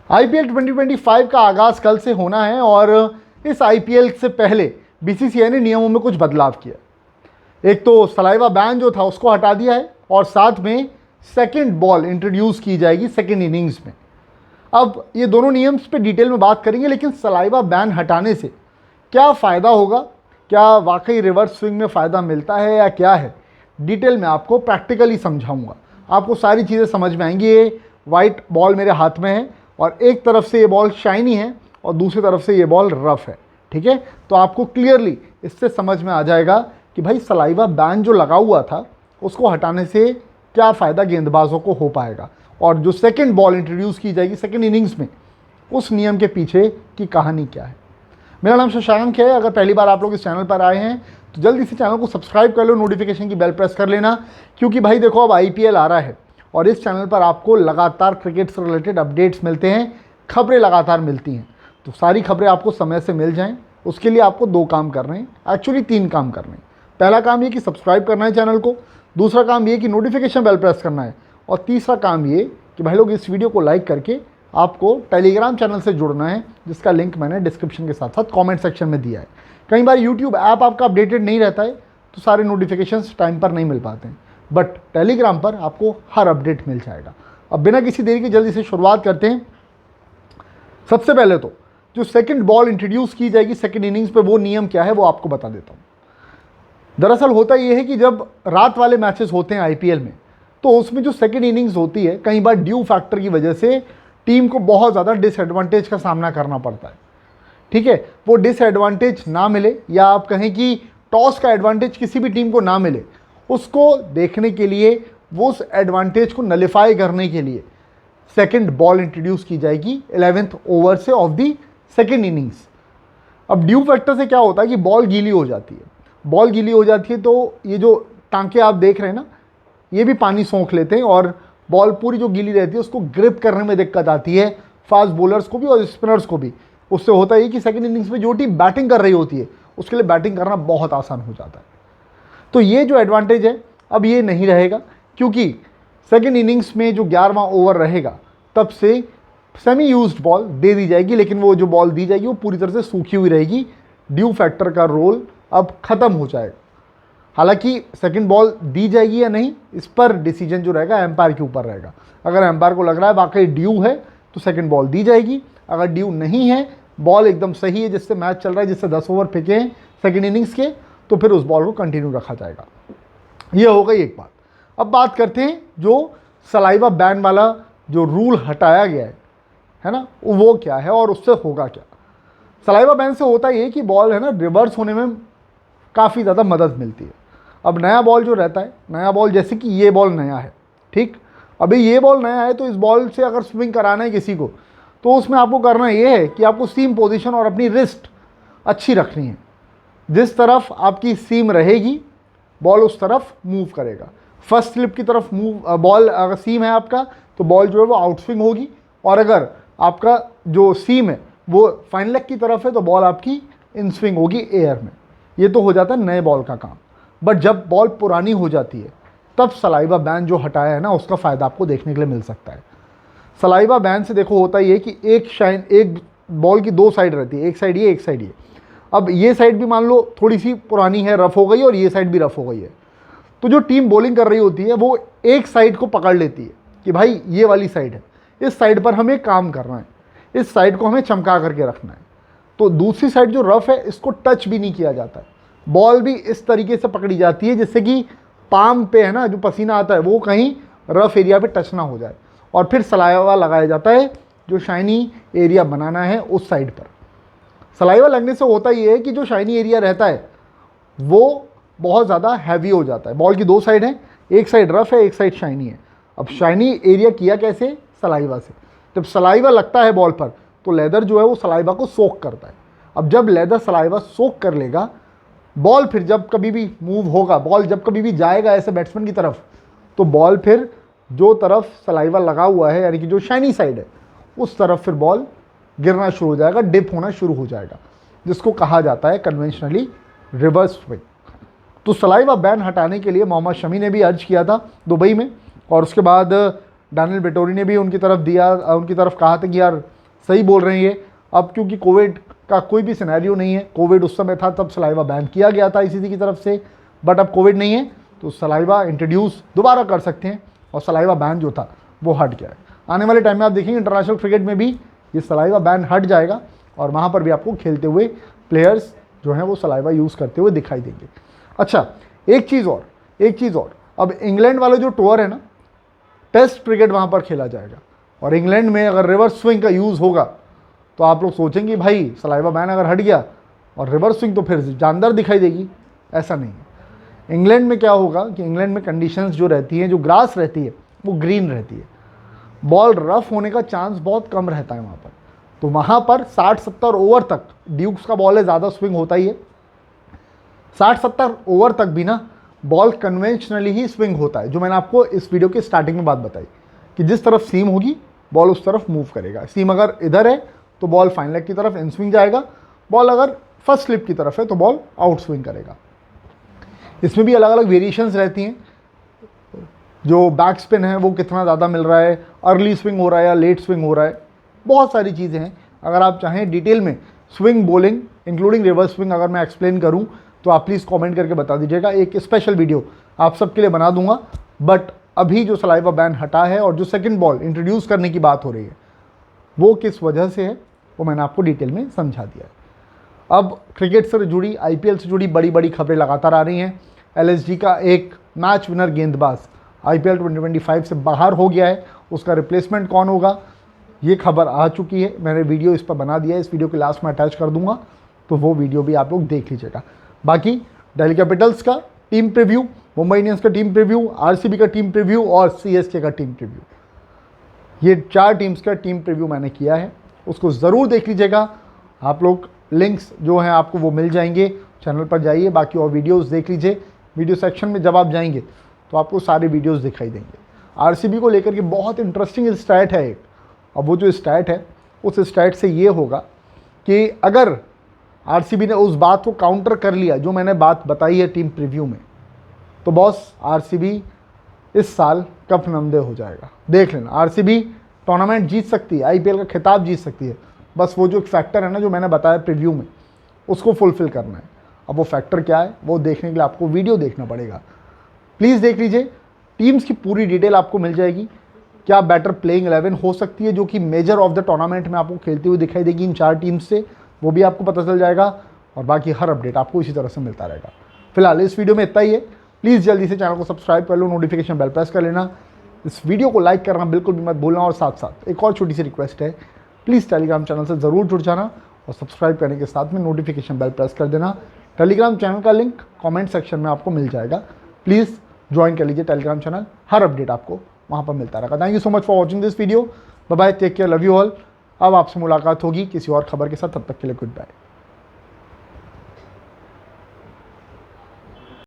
IPL 2025 का आगाज़ कल से होना है और इस आईपीएल से पहले बीसीसीआई ने नियमों में कुछ बदलाव किया। एक तो सलाइवा बैन जो था उसको हटा दिया है और साथ में सेकंड बॉल इंट्रोड्यूस की जाएगी सेकंड इनिंग्स में। अब ये दोनों नियम्स पे डिटेल में बात करेंगे, लेकिन सलाइवा बैन हटाने से क्या फ़ायदा होगा, क्या वाकई रिवर्स स्विंग में फ़ायदा मिलता है या क्या है, डिटेल में आपको प्रैक्टिकली समझाऊंगा। आपको सारी चीज़ें समझ में आएंगी। ये वाइट बॉल मेरे हाथ में है और एक तरफ से ये बॉल शाइनी है और दूसरी तरफ से ये बॉल रफ़ है, ठीक है। तो आपको क्लियरली इससे समझ में आ जाएगा कि भाई सलाइवा बैन जो लगा हुआ था उसको हटाने से क्या फ़ायदा गेंदबाजों को हो पाएगा और जो सेकंड बॉल इंट्रोड्यूस की जाएगी सेकंड इनिंग्स में उस नियम के पीछे की कहानी क्या है। मेरा नाम शशांक है। अगर पहली बार आप लोग इस चैनल पर आए हैं तो जल्दी से चैनल को सब्सक्राइब कर लो, नोटिफिकेशन की बेल प्रेस कर लेना, क्योंकि भाई देखो अब आईपीएल आ रहा है और इस चैनल पर आपको लगातार क्रिकेट से रिलेटेड अपडेट्स मिलते हैं, खबरें लगातार मिलती हैं। तो सारी खबरें आपको समय से मिल जाएं उसके लिए आपको 2 काम करने हैं, एक्चुअली 3 काम करने हैं। पहला काम ये कि सब्सक्राइब करना है चैनल को, दूसरा काम ये कि नोटिफिकेशन बेल प्रेस करना है और तीसरा काम ये कि भाई लोग इस वीडियो को लाइक करके आपको टेलीग्राम चैनल से जुड़ना है, जिसका लिंक मैंने डिस्क्रिप्शन के साथ साथ कमेंट सेक्शन में दिया है। कई बार यूट्यूब ऐप आपका अपडेटेड नहीं रहता है तो सारे नोटिफिकेशंस टाइम पर नहीं मिल पाते हैं, बट टेलीग्राम पर आपको हर अपडेट मिल जाएगा। अब बिना किसी देरी के जल्दी से शुरुआत करते हैं। सबसे पहले तो जो सेकंड बॉल इंट्रोड्यूस की जाएगी सेकंड इनिंग्स पे वो नियम क्या है वो आपको बता देता हूँ। दरअसल होता ये है कि जब रात वाले मैचेस होते हैं आईपीएल में तो उसमें जो सेकंड इनिंग्स होती है कई बार ड्यू फैक्टर की वजह से टीम को बहुत ज़्यादा डिसएडवांटेज का सामना करना पड़ता है, ठीक है। वो डिसएडवांटेज ना मिले या आप कहें कि टॉस का एडवांटेज किसी भी टीम को ना मिले, उसको देखने के लिए, वो उस एडवांटेज को नलिफाई करने के लिए सेकंड बॉल इंट्रोड्यूस की जाएगी 11th ओवर से ऑफ दी सेकंड इनिंग्स। अब ड्यू फैक्टर से क्या होता है कि बॉल गीली हो जाती है। बॉल गीली हो जाती है तो ये जो टांके आप देख रहे हैं ना, ये भी पानी सोख लेते हैं और बॉल पूरी जो गीली रहती है उसको ग्रिप करने में दिक्कत आती है फास्ट बॉलर्स को भी और स्पिनर्स को भी। उससे होता है कि सेकंड इनिंग्स में जो टीम बैटिंग कर रही होती है उसके लिए बैटिंग करना बहुत आसान हो जाता है। तो ये जो एडवांटेज है अब ये नहीं रहेगा, क्योंकि सेकंड इनिंग्स में जो 11वां ओवर रहेगा तब से सेमी यूज्ड बॉल दे दी जाएगी, लेकिन वो जो बॉल दी जाएगी वो पूरी तरह से सूखी हुई रहेगी। ड्यू फैक्टर का रोल अब ख़त्म हो जाएगा। हालांकि सेकंड बॉल दी जाएगी या नहीं इस पर डिसीजन जो रहेगा एम्पायर के ऊपर रहेगा। अगर एम्पायर को लग रहा है वाकई ड्यू है तो सेकंड बॉल दी जाएगी, अगर ड्यू नहीं है, बॉल एकदम सही है जिससे मैच चल रहा है, जिससे 10 ओवर फेंके हैं सेकंड इनिंग्स के, तो फिर उस बॉल को कंटिन्यू रखा जाएगा। ये हो गई एक बात। अब बात करते हैं जो सलाइवा बैन वाला जो रूल हटाया गया है ना, वो क्या है और उससे होगा क्या। सलाइवा बैन से होता ये कि बॉल है ना रिवर्स होने में काफ़ी ज़्यादा मदद मिलती है। अब नया बॉल जो रहता है, नया बॉल जैसे कि ये बॉल नया है, ठीक, अभी ये बॉल नया है तो इस बॉल से अगर स्विंग कराना है किसी को तो उसमें आपको करना ये है कि आपको सीम पोजीशन और अपनी रिस्ट अच्छी रखनी है। जिस तरफ आपकी सीम रहेगी बॉल उस तरफ मूव करेगा। फर्स्ट स्लिप की तरफ मूव बॉल, अगर सीम है आपका तो बॉल जो है वो आउट स्विंग होगी, और अगर आपका जो सीम है वो फाइन लेग की तरफ है तो बॉल आपकी इन स्विंग होगी एयर में। ये तो हो जाता है नए बॉल का काम। बट जब बॉल पुरानी हो जाती है तब सलाइवा बैन जो हटाया है ना उसका फ़ायदा आपको देखने के लिए मिल सकता है। सलाइवा बैन से देखो होता ये कि एक बॉल की 2 साइड रहती है, एक साइड ये एक साइड ये। अब ये साइड भी मान लो थोड़ी सी पुरानी है, रफ़ हो गई, और ये साइड भी रफ़ हो गई है, तो जो टीम बॉलिंग कर रही होती है वो एक साइड को पकड़ लेती है कि भाई ये वाली साइड है, इस साइड पर हमें काम करना है, इस साइड को हमें चमका करके रखना है। तो दूसरी साइड जो रफ़ है इसको टच भी नहीं किया जाता है, बॉल भी इस तरीके से पकड़ी जाती है जिससे कि पाम पे है ना जो पसीना आता है वो कहीं रफ़ एरिया पे टच ना हो जाए, और फिर सलाइवा लगाया जाता है जो शाइनी एरिया बनाना है उस साइड पर। सलाइवा लगने से होता ये है कि जो शाइनी एरिया रहता है वो बहुत ज़्यादा हैवी हो जाता है। बॉल की 2 साइड हैं, एक साइड रफ़ है, एक साइड शाइनी है। अब शाइनी एरिया किया कैसे? सलाइवा से। जब सलाइवा लगता है बॉल पर तो लेदर जो है वो सलाइवा को सोक करता है। अब जब लेदर सलाइवा सोक कर लेगा, बॉल फिर जब कभी भी मूव होगा, बॉल जब कभी भी जाएगा ऐसे बैट्समैन की तरफ, तो बॉल फिर जो तरफ सलाइवा लगा हुआ है यानी कि जो शाइनी साइड है उस तरफ फिर बॉल गिरना शुरू हो जाएगा, डिप होना शुरू हो जाएगा, जिसको कहा जाता है कन्वेंशनली रिवर्स स्विंग। तो सलाइवा बैन हटाने के लिए मोहम्मद शमी ने भी अर्ज किया था दुबई में, और उसके बाद डैनियल वेटोरी ने भी उनकी तरफ कहा था कि यार सही बोल रहे हैं ये। अब क्योंकि कोविड का कोई भी सिनेरियो नहीं है, कोविड उस समय था तब सलाइवा बैन किया गया था आईसीसी की तरफ से, बट अब कोविड नहीं है तो सलाइवा इंट्रोड्यूस दोबारा कर सकते हैं और सलाइवा बैन जो था वो हट गया है। आने वाले टाइम में आप देखेंगे इंटरनेशनल क्रिकेट में भी ये सलाइवा बैन हट जाएगा और वहाँ पर भी आपको खेलते हुए प्लेयर्स जो हैं वो सलाइवा यूज़ करते हुए दिखाई देंगे। अच्छा, एक चीज़ और, अब इंग्लैंड वाला जो टूर है ना, टेस्ट क्रिकेट वहाँ पर खेला जाएगा और इंग्लैंड में अगर रिवर्स स्विंग का यूज़ होगा तो आप लोग सोचेंगे भाई सलाइवा बैन अगर हट गया और रिवर्स स्विंग तो फिर जानदार दिखाई देगी। ऐसा नहीं है। इंग्लैंड में क्या होगा कि इंग्लैंड में कंडीशंस जो रहती हैं, जो ग्रास रहती है वो ग्रीन रहती है, बॉल रफ होने का चांस बहुत कम रहता है वहाँ पर। तो वहाँ पर 60-70 ओवर तक, ड्यूक्स का बॉल है, ज़्यादा स्विंग होता ही है, 60-70 ओवर तक भी ना बॉल कन्वेंशनली ही स्विंग होता है, जो मैंने आपको इस वीडियो के स्टार्टिंग में बात बताई कि जिस तरफ सीम होगी बॉल उस तरफ मूव करेगा। सीम अगर इधर है तो बॉल फाइन लेग की तरफ इन स्विंग जाएगा, बॉल अगर फर्स्ट स्लिप की तरफ है तो बॉल आउट स्विंग करेगा। इसमें भी अलग अलग वेरिएशंस रहती हैं, जो बैक स्पिन है वो कितना ज़्यादा मिल रहा है, अर्ली स्विंग हो रहा है या लेट स्विंग हो रहा है, बहुत सारी चीज़ें हैं। अगर आप चाहें डिटेल में swing bowling including reverse swing अगर मैं एक्सप्लेन करूं तो आप प्लीज़ कमेंट करके बता दीजिएगा, एक स्पेशल वीडियो आप सबके लिए बना दूंगा। बट अभी जो सलाइवा बैन हटा है और जो सेकंड बॉल इंट्रोड्यूस करने की बात हो रही है वो किस वजह से है वो मैंने आपको डिटेल में समझा दिया है। अब क्रिकेट से जुड़ी, आईपीएल से जुड़ी बड़ी बड़ी खबरें लगातार आ रही हैं। एलएसजी का एक मैच विनर गेंदबाज आईपीएल 2025 से बाहर हो गया है, उसका रिप्लेसमेंट कौन होगा ये खबर आ चुकी है। मैंने वीडियो इस पर बना दिया है, इस वीडियो के लास्ट में अटैच कर दूंगा, तो वो वीडियो भी आप लोग देख लीजिएगा। बाकी दिल्ली कैपिटल्स का टीम प्रीव्यू, मुंबई इंडियंस का टीम प्रीव्यू, आरसीबी का टीम प्रीव्यू और सीएसके का टीम प्रीव्यू, ये 4 टीम्स का टीम प्रीव्यू मैंने किया है, उसको ज़रूर देख लीजिएगा आप लोग। लिंक्स जो हैं आपको वो मिल जाएंगे, चैनल पर जाइए, बाकी और वीडियोस देख लीजिए। वीडियो सेक्शन में जब आप जाएंगे तो आपको सारे वीडियोस दिखाई देंगे। आरसीबी को लेकर के बहुत इंटरेस्टिंग स्टैट है एक, अब वो जो स्टैट है उस स्टैट से ये होगा कि अगर आरसीबी ने उस बात को काउंटर कर लिया जो मैंने बात बताई है टीम प्रीव्यू में, तो बॉस आरसीबी इस साल कप नमदे हो जाएगा। देख लेना, आरसीबी टूर्नामेंट जीत सकती है, आईपीएल का खिताब जीत सकती है, बस वो जो एक फैक्टर है ना जो मैंने बताया प्रीव्यू में, उसको फुलफिल करना है। अब वो फैक्टर क्या है वो देखने के लिए आपको वीडियो देखना पड़ेगा। प्लीज़ देख लीजिए, टीम्स की पूरी डिटेल आपको मिल जाएगी। क्या बेटर प्लेइंग 11 हो सकती है जो कि मेजर ऑफ द टूर्नामेंट में आपको खेलती हुई दिखाई देगी इन 4 टीम्स से, वो भी आपको पता चल जाएगा और बाकी हर अपडेट आपको इसी तरह से मिलता रहेगा। फिलहाल इस वीडियो में इतना ही है। प्लीज़ जल्दी से चैनल को सब्सक्राइब कर लो, नोटिफिकेशन बेल प्रेस कर लेना, इस वीडियो को लाइक करना बिल्कुल भी मत भूलना। और साथ साथ एक और छोटी सी रिक्वेस्ट है, प्लीज़ टेलीग्राम चैनल से ज़रूर जुड़ जाना और सब्सक्राइब करने के साथ में नोटिफिकेशन बेल प्रेस कर देना। टेलीग्राम चैनल का लिंक कमेंट सेक्शन में आपको मिल जाएगा, प्लीज़ ज्वाइन कर लीजिए टेलीग्राम चैनल, हर अपडेट आपको वहाँ पर मिलता रहेगा। Thank you so much for watching this video, bye bye, take care, love you all. अब आपसे मुलाकात होगी किसी और खबर के साथ, तब तक के लिए गुड बाय।